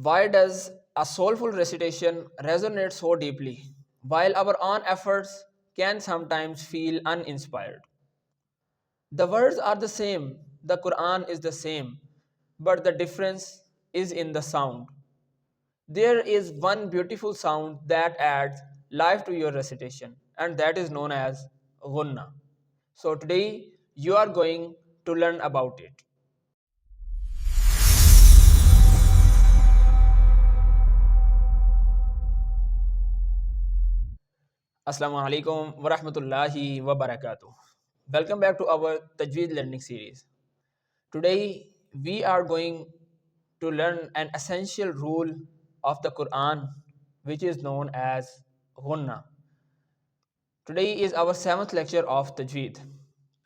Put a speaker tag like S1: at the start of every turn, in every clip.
S1: Why does a soulful recitation resonate so deeply, while our own efforts can sometimes feel uninspired? The words are the same, the Quran is the same, but the difference is in the sound. There is one beautiful sound that adds life to your recitation, and that is known as Ghunnah. So, today you are going to learn about it. Assalamu alaikum wa rahmatullahi wa barakatuh. Welcome back to our Tajweed learning series. Today we are going to learn an essential rule of the Quran which is known as Ghunnah. Today is our seventh lecture of Tajweed,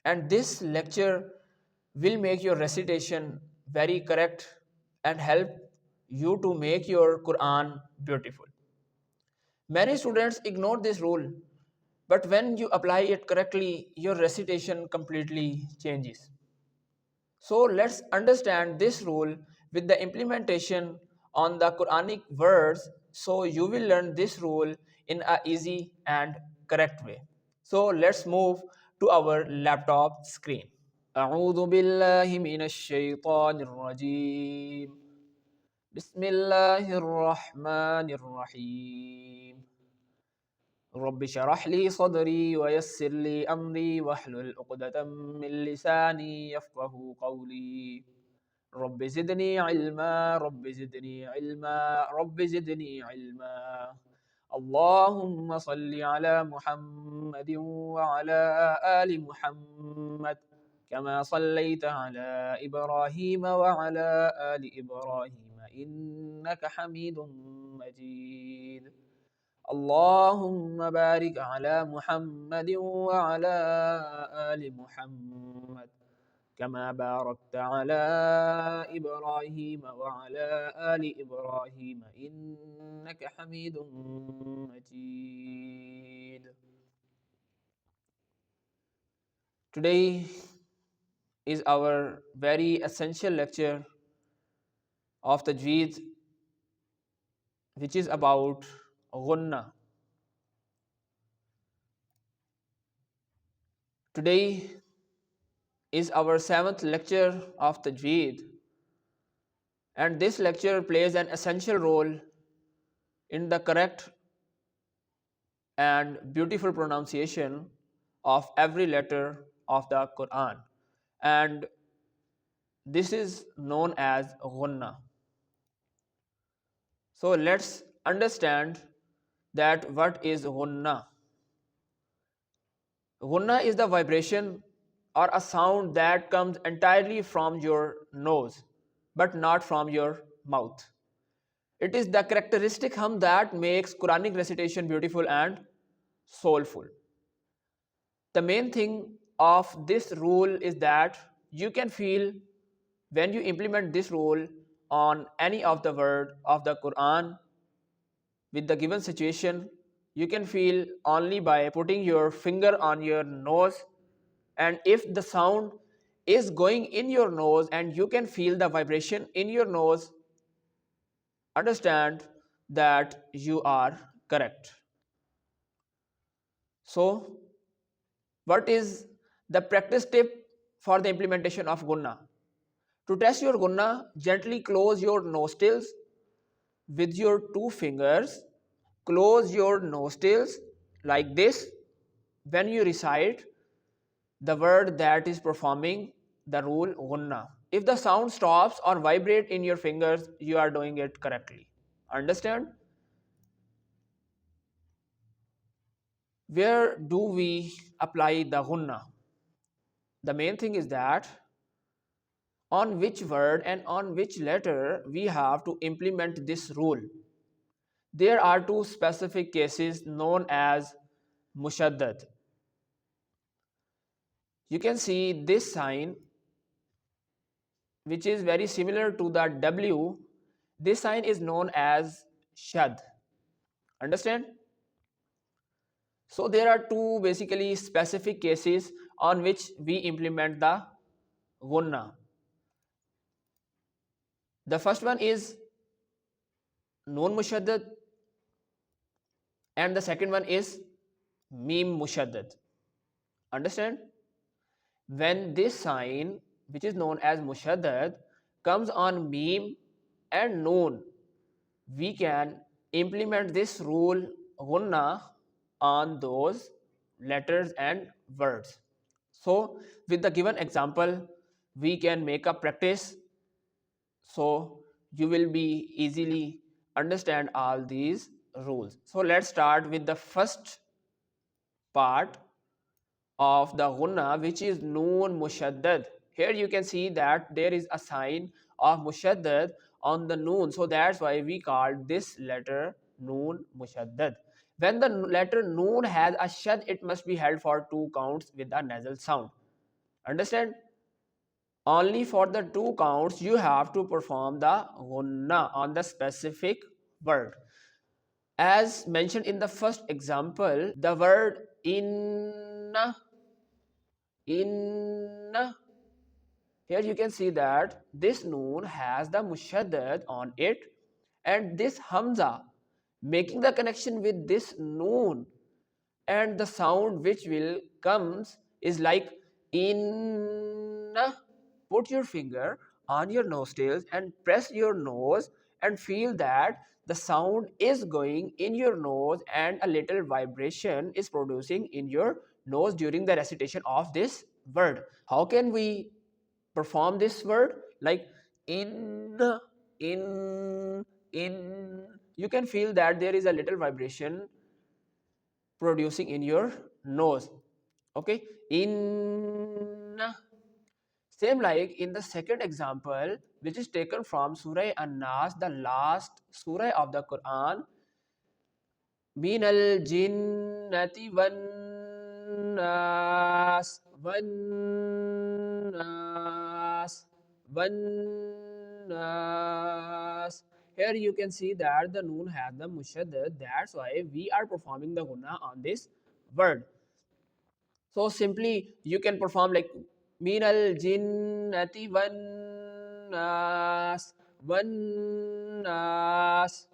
S1: and this lecture will make your recitation very correct and help you to make your Quran beautiful. Many students ignore this rule, but when you apply it correctly, your recitation completely changes. So let's understand this rule with the implementation on the Quranic words so you will learn this rule in a easy and correct way. So let's move to our laptop screen. أعوذ بالله من الشيطان الرجيم. بسم الله الرحمن الرحيم. رب اشرح لي صدري ويسر لي أمري واحلل عقدة من لساني يفقه قولي. رب زدني علما رب زدني علما رب زدني علما. اللهم صل على محمد وعلى آل محمد كما صليت على إبراهيم وعلى آل إبراهيم إنك حميد مجيد. اللهم بارك على محمد وعلى آل محمد كما باركت على إبراهيم وعلى آل إبراهيم إنك حميد مجيد. Today is our very essential lecture of Tajweed, which is about Ghunnah. Today is our seventh lecture of Tajweed, and this lecture plays an essential role in the correct and beautiful pronunciation of every letter of the Quran, and this is known as Ghunnah. So let's understand that what is Ghunnah. Ghunnah is the vibration or a sound that comes entirely from your nose but not from your mouth. It is the characteristic hum that makes Quranic recitation beautiful and soulful. The main thing of this rule is that you can feel when you implement this rule on any of the word of the Quran with the given situation, you can feel only by putting your finger on your nose, and if the sound is going in your nose and you can feel the vibration in your nose, understand that you are correct. So what is the practice tip for the implementation of Ghunnah? To test your Ghunnah, gently close your nostrils with your two fingers. Close your nostrils like this when you recite the word that is performing the rule Ghunnah. If the sound stops or vibrate in your fingers, you are doing it correctly. Understand? Where do we apply the Ghunnah? The main thing is that on which word and on which letter we have to implement this rule. There are two specific cases known as Mushaddad. You can see this sign, which is very similar to the W. This sign is known as Shad. Understand? So there are two basically specific cases on which we implement the Ghunnah. The first one is Noon Mushaddad, and the second one is Meem Mushaddad. Understand? When this sign, which is known as Mushaddad, comes on Meem and Noon, we can implement this rule Ghunnah on those letters and words. So with the given example, we can make a practice, so you will be easily understand all these rules. So let's start with the first part of the Ghunnah, which is Noon Mushaddad. Here you can see that there is a sign of Mushaddad on the Noon. So that's why we called this letter Noon Mushaddad. When the letter Noon has a shad, it must be held for 2 counts with a nasal sound. Understand? Only for the 2 counts you have to perform the Ghunnah on the specific word. As mentioned in the first example, the word inna, inna. Here you can see that this noon has the mushaddad on it, and this hamza making the connection with this noon, and the sound which will comes is like inna. Put your finger on your nostrils and press your nose and feel that the sound is going in your nose and a little vibration is producing in your nose during the recitation of this word. How can we perform this word? Like in, in, in. You can feel that there is a little vibration producing in your nose. Okay, in. Same like in the second example, which is taken from Surah An-Nas, the last surah of the Quran. Minal jinnati wan nas, wan nas, wan nas. Here you can see that the noon has the mushaddad. That's why we are performing the Ghunnah on this word. So simply you can perform like minal jinnati wan nas, wan nas.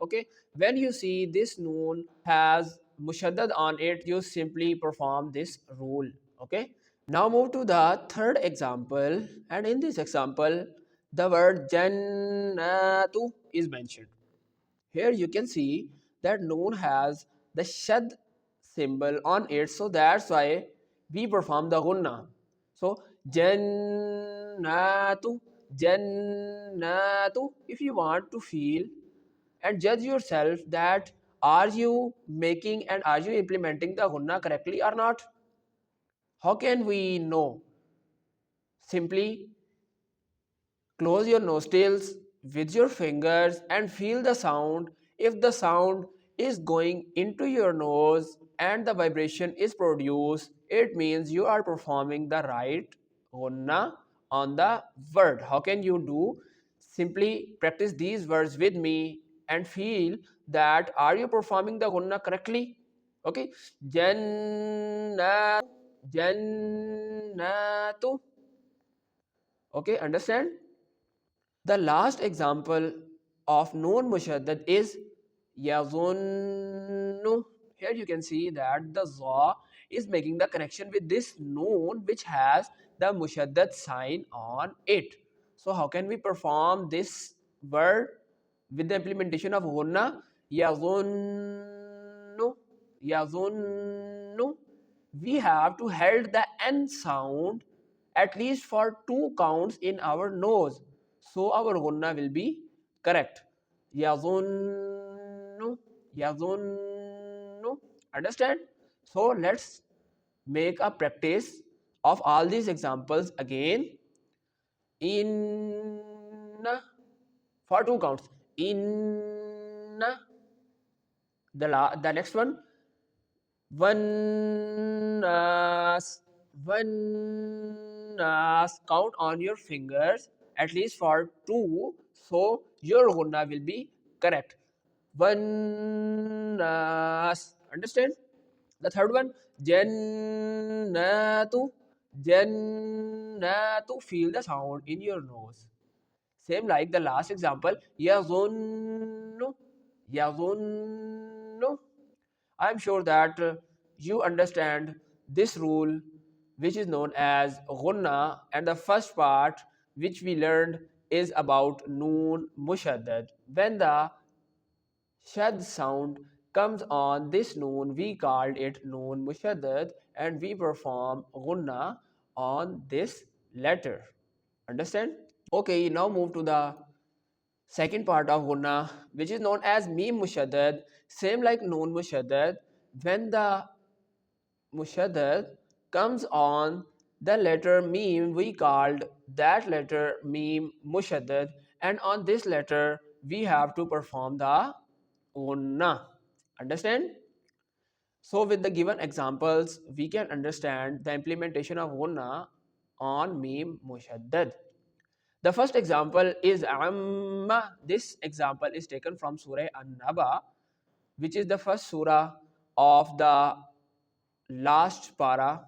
S1: Okay, when you see this noon has mushaddad on it, you simply perform this rule. Okay, now move to the third example, and in this example the word jannatu is mentioned. Here you can see that noon has the shad symbol on it, so that's why we perform the Ghunnah. So jannatu, jannatu. If you want to feel and judge yourself that are you making and are you implementing the Ghunnah correctly or not? How can we know? Simply close your nostrils with your fingers and feel the sound. If the sound is going into your nose and the vibration is produced, it means you are performing the right Ghunnah on the word. How can you do? Simply practice these words with me and feel that are you performing the Ghunnah correctly? Okay. Jannatu, jannatu. Okay, understand? The last example of known mushaddad is yazunnu. Here you can see that the za is making the connection with this noon which has the mushaddad sign on it. So how can we perform this word with the implementation of gunna? Yazunnu, yazunnu. We have to hold the n sound at least for 2 counts in our nose, so our gunna will be correct. Yazunnu, yazunnu. Understand? So let's make a practice of all these examples again. Inna, for 2 counts. Inna. The next one. Vannas, vannas. Count on your fingers at least for 2, so your gunna will be correct. Vannas. Understand? The third one, jannatu, jannatu. Feel the sound in your nose. Same like the last example, yazunnu, yazunnu. I'm sure that you understand this rule, which is known as Ghunnah, and the first part which we learned is about Noon Mushaddad. When the Shad sound comes on this Noon, we called it Noon Mushaddad, and we perform Ghunnah on this letter. Understand? Okay, now move to the second part of Ghunnah, which is known as Meem Mushaddad. Same like Noon Mushaddad, when the Mushaddad comes on the letter Meem, we called that letter Meem Mushaddad, and on this letter we have to perform the Ghunnah. Understand? So with the given examples, we can understand the implementation of Ghunnah on Meem Mushaddad. The first example is Amma. This example is taken from Surah An-Naba, which is the first surah of the last para.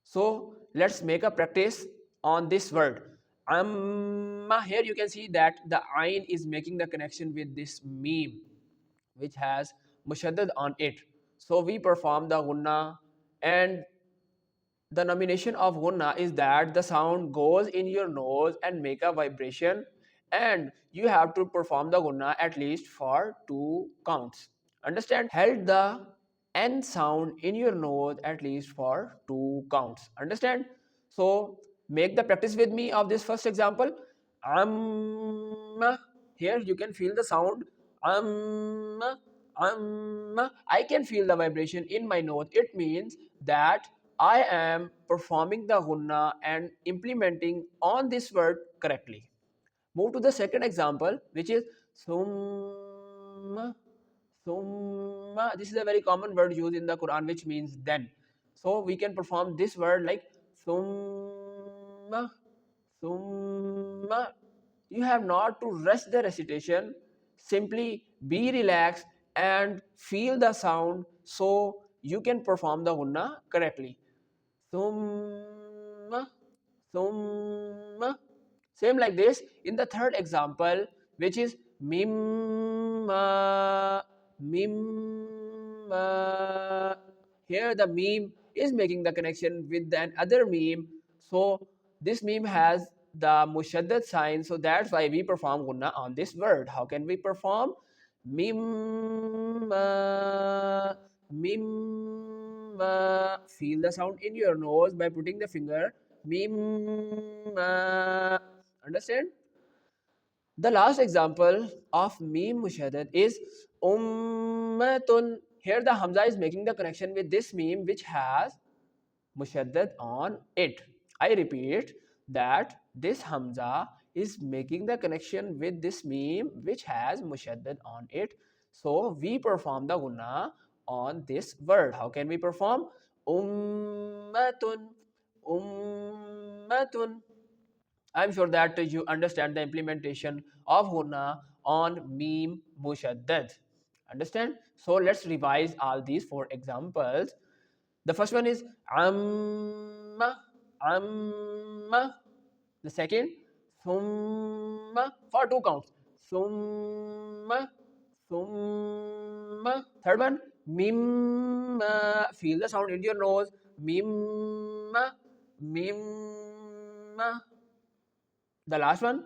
S1: So let's make a practice on this word. Amma. Here you can see that the ayn is making the connection with this meme, which has mushaddad on it. So we perform the gunna, and the nomination of gunna is that the sound goes in your nose and make a vibration, and you have to perform the gunna at least for 2 counts. Understand? Held the n sound in your nose at least for 2 counts. Understand? So make the practice with me of this first example. Here you can feel the sound. um I can feel the vibration in my nose. It means that I am performing the gunna and implementing on this word correctly. Move to the second example, which is summa. Summa. This is a very common word used in the Quran, which means then. So we can perform this word like summa, summa. You have not to rush the recitation. Simply be relaxed and feel the sound so you can perform the gunna correctly. Summa, summa. Same like this in the third example, which is mimma, mimma. Here the meme is making the connection with an other meme. So this meme has the mushaddad sign. So that's why we perform gunna on this word. How can we perform? Mimma, mimma. Feel the sound in your nose by putting the finger. Mimma. Understand? The last example of Meem Mushaddad is Ummatun. Here the Hamza is making the connection with this meme which has Mushaddad on it. I repeat that this Hamza is making the connection with this meme which has Mushaddad on it. So we perform the Gunna on this word. How can we perform? Ummatun, Ummatun. I'm sure that you understand the implementation of Ghunna on Meem Mushaddad. Understand? So let's revise all these 4 examples. The first one is Amma, Amma. The second, Summa, for 2 counts. Summa, Summa. Third one, Mimma. Feel the sound in your nose. Mimma, Mimma. The last one,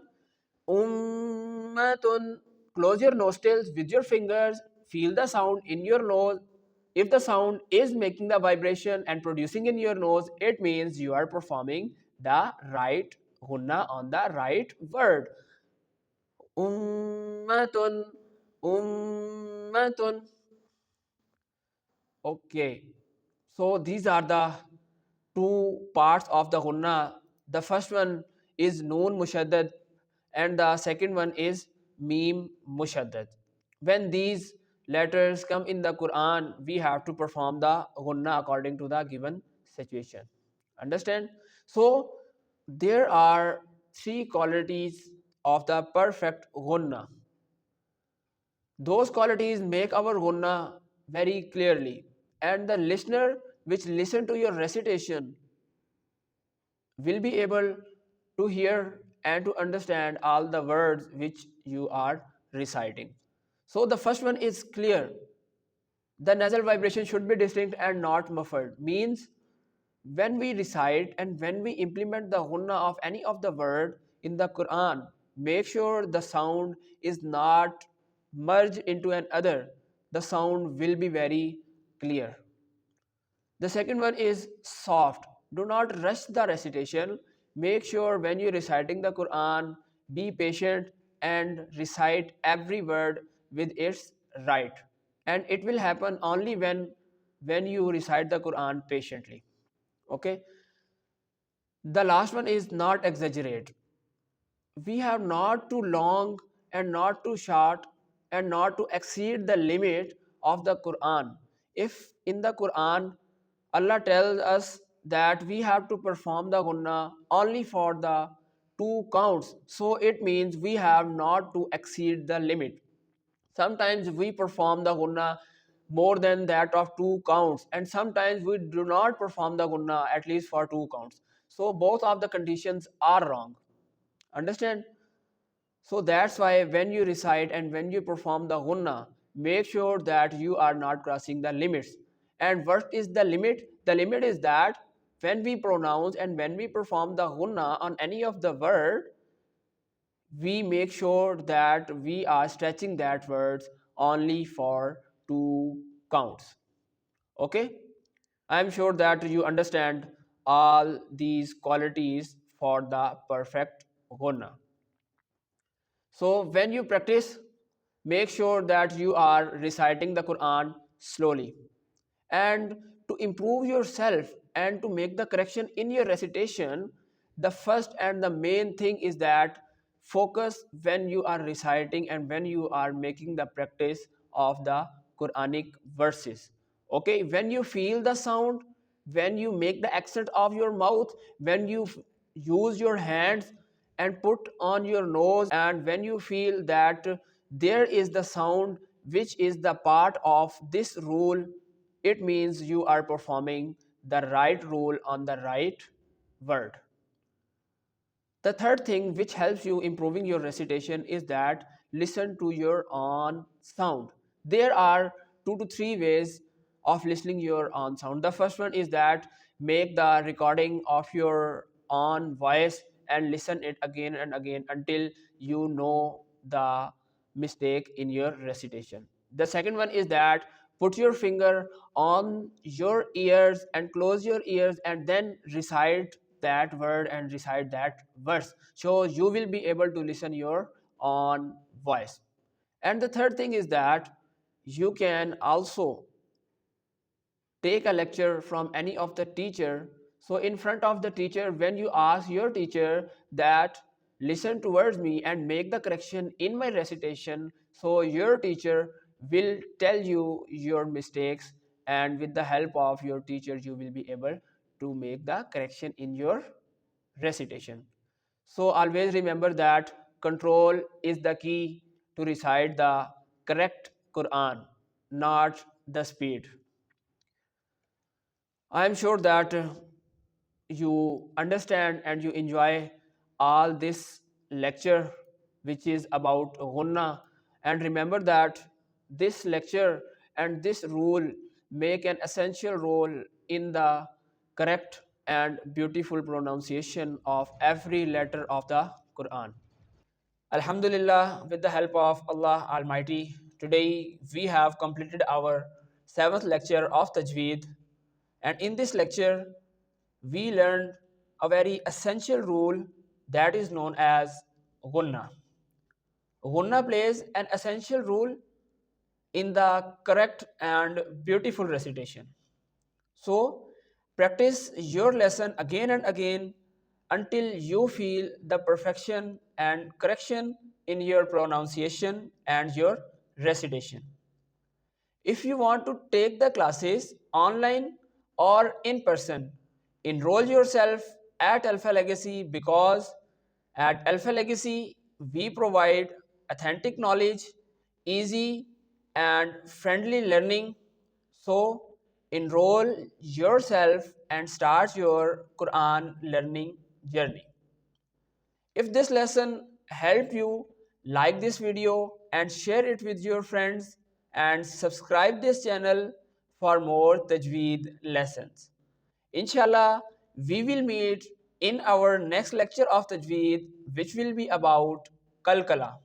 S1: ummatun. Close your nostrils with your fingers. Feel the sound in your nose. If the sound is making the vibration and producing in your nose, it means you are performing the right gunna on the right word. Ummatun, ummatun. Okay. So these are the 2 parts of the gunna. The first one is Noon Mushaddad and the second one is Meem Mushaddad. When these letters come in the Quran, we have to perform the gunna according to the given situation. Understand? So there are 3 qualities of the perfect gunna. Those qualities make our gunna very clearly, and the listener which listen to your recitation will be able to hear and to understand all the words which you are reciting. So the first one is clear. The nasal vibration should be distinct and not muffled. Means when we recite and when we implement the Ghunnah of any of the word in the Quran, make sure the sound is not merged into another. The sound will be very clear. The second one is soft. Do not rush the recitation. Make sure when you're reciting the Quran, be patient and recite every word with its right. And it will happen only when you recite the Quran patiently. Okay. The last one is not exaggerate. We have not too long and not too short and not to exceed the limit of the Quran. If in the Quran Allah tells us that we have to perform the Ghunnah only for the two counts, so it means we have not to exceed the limit. Sometimes we perform the Ghunnah more than that of two counts, and sometimes we do not perform the Ghunnah at least for two counts. So both of the conditions are wrong. Understand? So that's why when you recite and when you perform the Ghunnah, make sure that you are not crossing the limits. And what is the limit? The limit is that when we pronounce and when we perform the Ghunnah on any of the word, we make sure that we are stretching that words only for two counts. Okay, I am sure that you understand all these qualities for the perfect Ghunnah. So when you practice, make sure that you are reciting the Quran slowly. And to improve yourself and to make the correction in your recitation, the first and the main thing is that focus when you are reciting and when you are making the practice of the Quranic verses. Okay, when you feel the sound, when you make the accent of your mouth, when you use your hands and put on your nose, and when you feel that there is the sound which is the part of this rule, it means you are performing the right rule on the right word. The third thing which helps you improving your recitation is that listen to your own sound. There are 2 to 3 ways of listening your own sound. The first one is that make the recording of your own voice and listen it again and again until you know the mistake in your recitation. The second one is that put your finger on your ears and close your ears and then recite that word and recite that verse, so you will be able to listen your own voice. And the third thing is that you can also take a lecture from any of the teacher. So in front of the teacher, when you ask your teacher that listen towards me and make the correction in my recitation, so your teacher will tell you your mistakes, and with the help of your teacher you will be able to make the correction in your recitation. So always remember that control is the key to recite the correct Quran, not the speed. I am sure that you understand and you enjoy all this lecture which is about Ghunnah, and remember that this lecture and this rule make an essential role in the correct and beautiful pronunciation of every letter of the Quran. Alhamdulillah, with the help of Allah Almighty, today we have completed our 7th lecture of Tajweed, and in this lecture we learned a very essential rule that is known as Ghunnah. Ghunnah plays an essential role in the correct and beautiful recitation. So, practice your lesson again and again until you feel the perfection and correction in your pronunciation and your recitation. If you want to take the classes online or in person, enroll yourself at AlphaLegacy, because at AlphaLegacy we provide authentic knowledge, easy and friendly learning. So enroll yourself and start your Quran learning journey. If this lesson helped you, like this video and share it with your friends and subscribe this channel for more Tajweed lessons. Inshallah, we will meet in our next lecture of Tajweed, which will be about Kalkala.